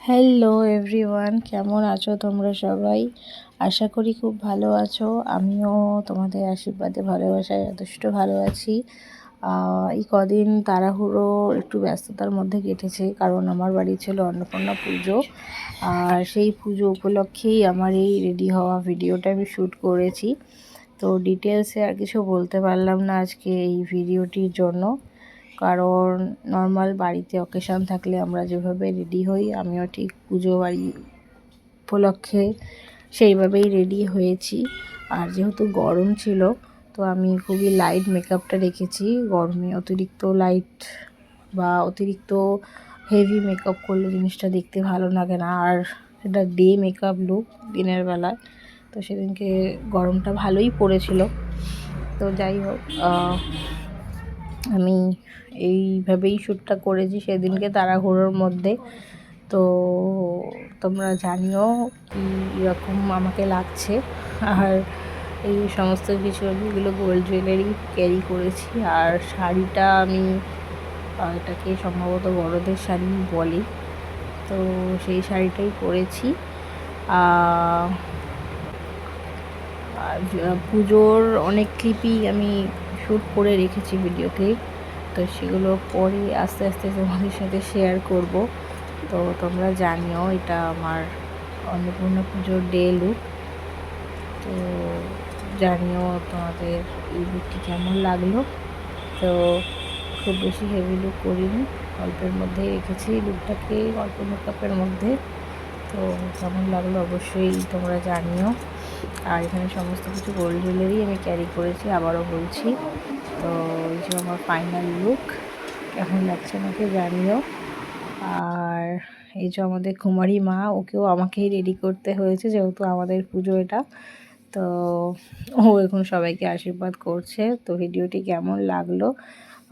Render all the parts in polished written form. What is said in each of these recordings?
Hello everyone, কেমন আছো তোমরা সবাই? আশা করি খুব ভালো আছো। আমিও তোমাদের আশীর্বাদে ভালোবাসায় যথেষ্ট ভালো আছি। এই কদিন তাড়াহুড়ো একটু ব্যস্ততার মধ্যে কেটেছে, কারণ আমার বাড়ি ছিল অন্নপূর্ণা পুজো। আর সেই পুজো উপলক্ষেই আমার এই রেডি হওয়া ভিডিওটা আমি শ্যুট করেছি। তো ডিটেলসে আর কিছু বলতে পারলাম না আজকে এই ভিডিওটির জন্য, কারণ নর্মাল বাড়িতে অকেশান থাকলে আমরা যেভাবে রেডি হই, আমিও ঠিক পুজো বাড়ি উপলক্ষে সেইভাবেই রেডি হয়েছি। আর যেহেতু গরম ছিল, তো আমি খুবই লাইট মেকআপটা রেখেছি। গরমে অতিরিক্ত লাইট বা অতিরিক্ত হেভি মেকআপ করলে জিনিসটা দেখতে ভালো লাগে না, আর এটা ডে মেকআপ লুক দিনের বেলায়। তো সেদিনকে গরমটা ভালোই পড়েছিল। তো যাই হোক, আমি এইভাবেই শ্যুটটা করেছি সেদিনকে তাড়াহুড়োর মধ্যে। তো তোমরা জানিও কীরকম আমাকে লাগছে। আর এই সমস্ত কিছু আমি এগুলো গোল্ড জুয়েলারি ক্যারি করেছি। আর শাড়িটা আমি এটাকে সম্ভবত বড়দের শাড়ি বলে, তো সেই শাড়িটাই পরেছি। আর পুজোর অনেক ক্লিপই আমি শ্যুট করে রেখেছি ভিডিও ক্লিপ, তো সেগুলো পরে আস্তে আস্তে তোমাদের সাথে শেয়ার করব। তো তোমরা জানিও এটা আমার অন্নপূর্ণা পুজোর ডে লুক। তো জানিও তোমাদের এই লুকটি কেমন লাগলো। তো খুব বেশি হেভি লুক করিনি, অল্পের মধ্যেই রেখেছি লুকটাকে, অল্প মেকআপের মধ্যে। তো কেমন লাগলো অবশ্যই তোমরা জানিও। আর এখানে সমস্ত কিছু গোল্ড জুয়েলারি আমি ক্যারি করেছি, আবারও বলছি। তো এই যে আমার ফাইনাল লুক, কেমন লাগছে আমাকে জানিও। আর এই যে আমাদের কুমারী মা, ওকেও আমাকেই রেডি করতে হয়েছে যেহেতু আমাদের পুজো এটা। তো ও এখন সবাইকে আশীর্বাদ করছে। তো ভিডিওটি কেমন লাগলো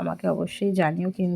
আমাকে অবশ্যই জানিও কিন্তু।